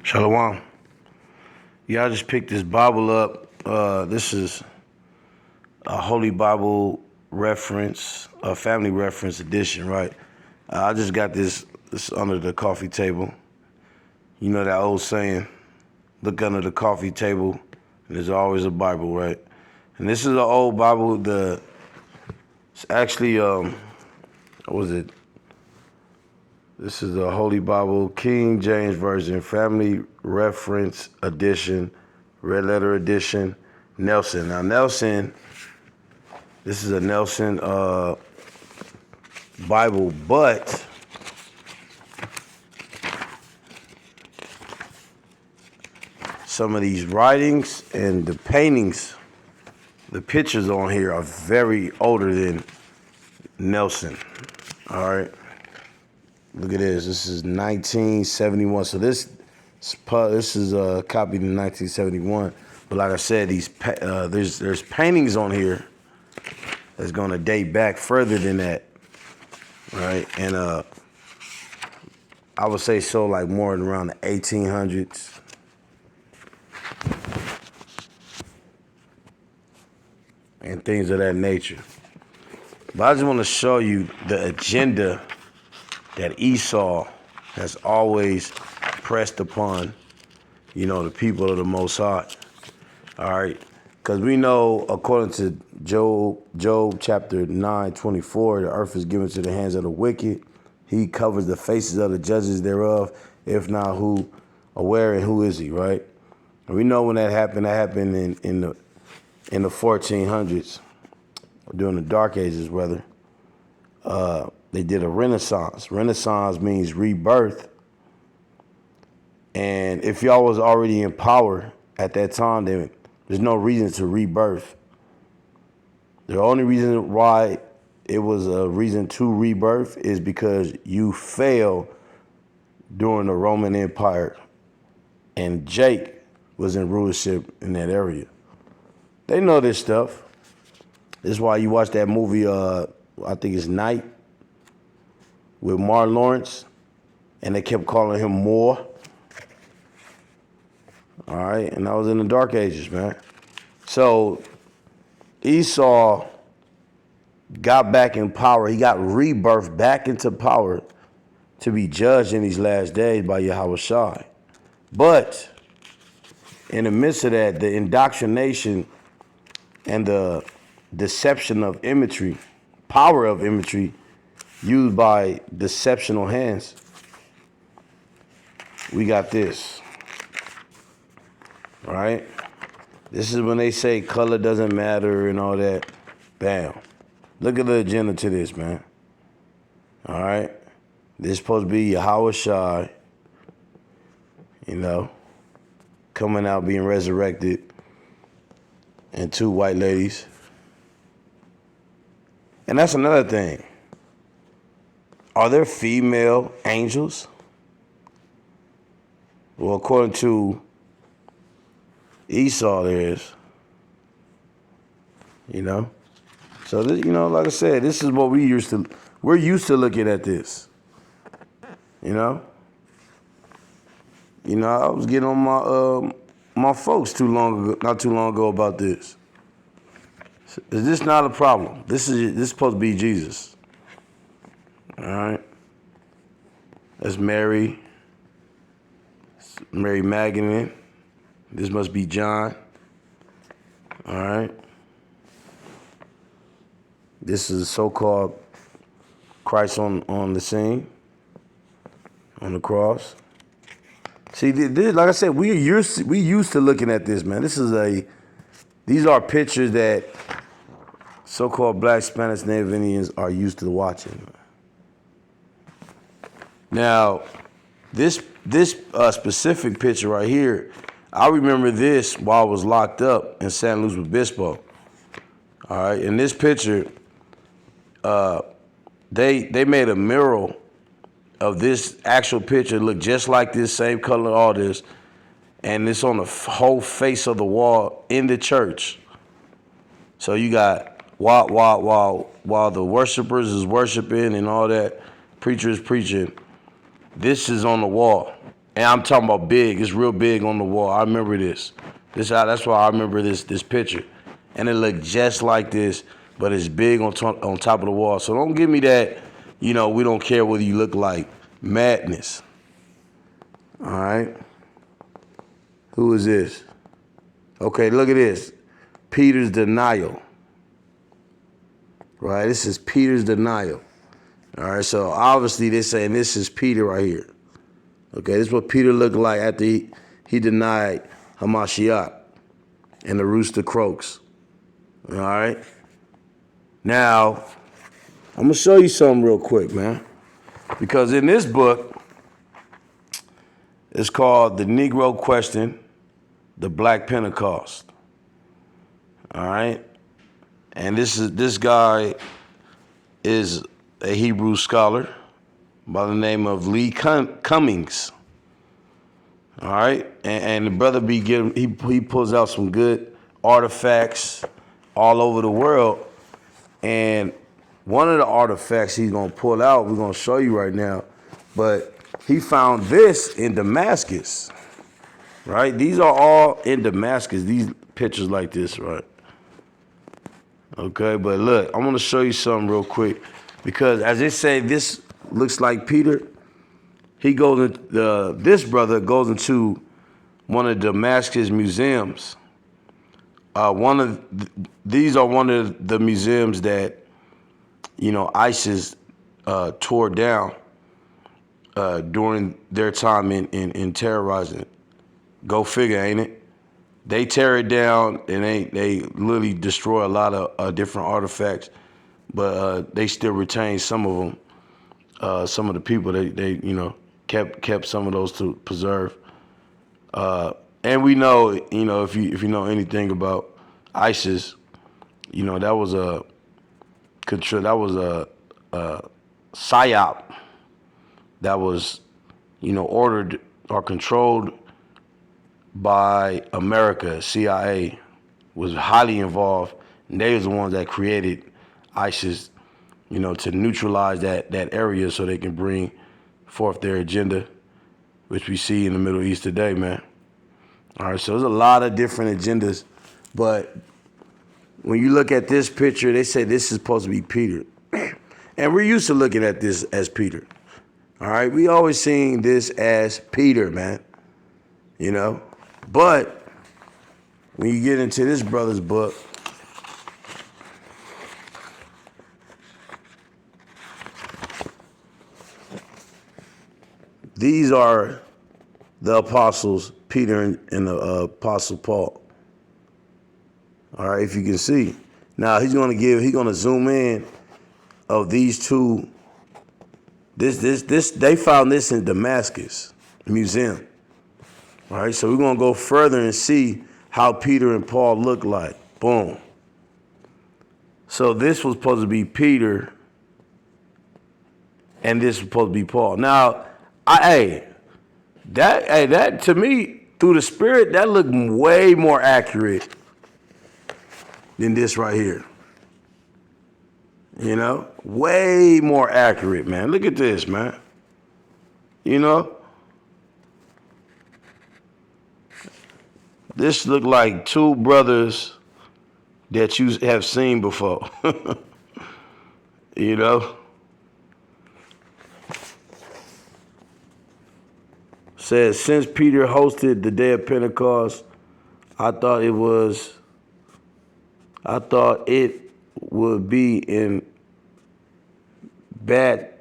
Shalom. Yeah, I just picked this Bible up. This is a Holy Bible reference, a family reference edition, right? I just got this under the coffee table. You know that old saying, look under the coffee table, and there's always a Bible, right? And this is an old Bible. It's actually, what was it? This is the Holy Bible, King James Version, Family Reference Edition, Red Letter Edition, Nelson. Now, Nelson, this is a Nelson Bible, but some of these writings and the paintings, the pictures on here are very older than Nelson, all right? Look at this. This is 1971. So this is copied in 1971. But like I said, there's paintings on here that's going to date back further than that, right? And I would say so, like more than around the 1800s. And things of that nature. But I just want to show you the agenda that Esau has always pressed upon, the people of the Most High. All right? Because we know, according to Job chapter 9:24, the earth is given to the hands of the wicked. He covers the faces of the judges thereof. If not, who aware and who is he, right? And we know when that happened in the 1400s, during the Dark Ages, rather. They did a Renaissance. Renaissance means rebirth. And if y'all was already in power at that time, then there's no reason to rebirth. The only reason why it was a reason to rebirth is because you failed during the Roman Empire. And Jake was in rulership in that area. They know this stuff. This is why you watch that movie, I think it's Night, with Martin Lawrence, and they kept calling him Moore. All right, and that was in the Dark Ages, man. So Esau got back in power. He got rebirthed back into power to be judged in these last days by Yahweh Shai. But in the midst of that, the indoctrination and the deception of imagery, power of imagery, used by deceptional hands, we got this, right? This is when they say color doesn't matter and all that. Bam. Look at the agenda to this, man. All right? This is supposed to be Yahweh Shai, coming out being resurrected, and two white ladies. And that's another thing. Are there female angels? Well, according to Esau, there is. So, this, like I said, this is what we're used to looking at this. I was getting on my folks not too long ago about this. Is this not a problem? This is supposed to be Jesus. All right. That's Mary Magdalene. This must be John. All right. This is so-called Christ on the scene, on the cross. See, like I said, we used to looking at this, man. These are pictures that so-called Black, Spanish, Native Indians are used to watching. Now, this specific picture right here, I remember this while I was locked up in San Luis Obispo. All right, in this picture, they made a mural of this actual picture, look just like this, same color, all this, and it's on the whole face of the wall in the church. So you got while the worshipers is worshiping and all that, preacher is preaching. This is on the wall, And I'm talking about big. It's real big on the wall. I remember this. That's why I remember this picture. And it looked just like this, but it's big on top of the wall. So don't give me that, we don't care whether you look like madness. All right. Who is this? Okay, look at this. Peter's denial. Right, this is Peter's denial. All right, so obviously they're saying this is Peter right here. Okay, this is what Peter looked like after he denied Hamashiach and the rooster croaks. All right. Now, I'm going to show you something real quick, man. Because in this book, it's called The Negro Question, The Black Pentecost. All right. And this guy is a Hebrew scholar by the name of Lee Cummings. All right, and the brother he pulls out some good artifacts all over the world, and one of the artifacts he's gonna pull out, we're gonna show you right now, but he found this in Damascus. Right, these are all in Damascus. These pictures like this, right? Okay, but look, I'm gonna show you something real quick, because as they say, this looks like Peter. He goes this brother goes into one of Damascus museums. These are one of the museums that ISIS tore down during their time in terrorizing. Go figure, ain't it? They tear it down and they literally destroy a lot of different artifacts, but they still retain some of them. Some of the people they kept some of those to preserve. And we know, if you know anything about ISIS, that was a psyop that was, ordered or controlled by America. CIA was highly involved, and they was the ones that created ISIS, to neutralize that area so they can bring forth their agenda, which we see in the Middle East today, man. All right, so there's a lot of different agendas, but when you look at this picture, they say this is supposed to be Peter. And we're used to looking at this as Peter. All right, we always seen this as Peter, man. But when you get into this brother's book, these are the apostles, Peter and the apostle Paul. All right, if you can see. Now he's gonna zoom in of these two. They found this in Damascus Museum. All right, so we're gonna go further and see how Peter and Paul look like. Boom. So this was supposed to be Peter, and this was supposed to be Paul. Now, that to me, through the Spirit, that looked way more accurate than this right here. Way more accurate, man. Look at this, man. This looked like two brothers that you have seen before. Says, since Peter hosted the day of Pentecost, I thought it would be in bad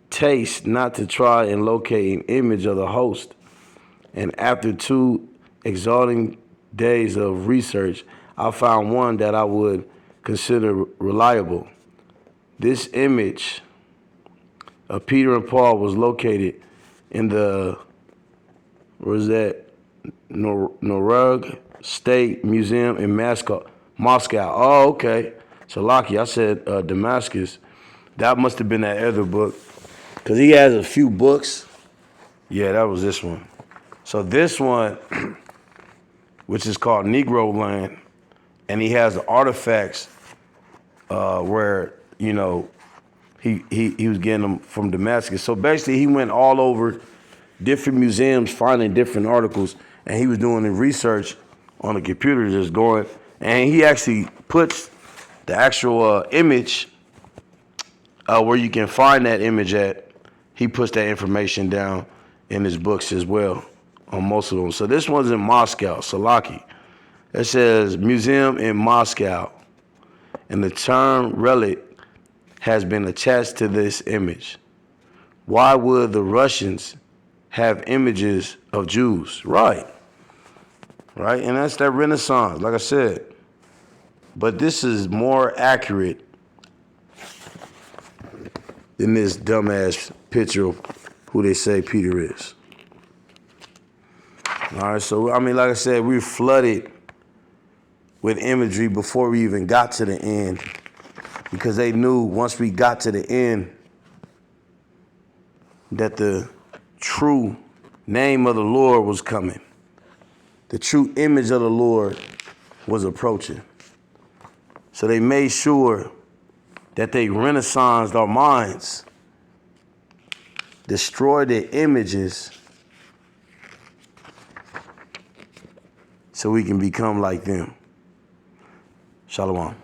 taste not to try and locate an image of the host. And after 2 exhausting days of research, I found one that I would consider reliable. This image of Peter and Paul was located in the Norug State Museum in Moscow. Oh, okay. So, Lucky, I said Damascus. That must have been that other book, because he has a few books. Yeah, that was this one. So this one, which is called Negro Land, and he has the artifacts where he was getting them from Damascus. So basically, he went all over different museums finding different articles, and he was doing the research on the computer, just going, and he actually puts the actual image where you can find that image at. He puts that information down in his books as well on most of them. So this one's in Moscow, Salaki. It says museum in Moscow, and the term relic has been attached to this image. Why would the Russians have images of Jews? Right, and that's that Renaissance, like I said. But this is more accurate than this dumbass picture of who they say Peter is. All right, so I mean, like I said, we flooded with imagery before we even got to the end, because they knew once we got to the end that the true name of the Lord was coming. The true image of the Lord was approaching. So they made sure that they renaissanced our minds, destroyed the images so we can become like them. Shalom.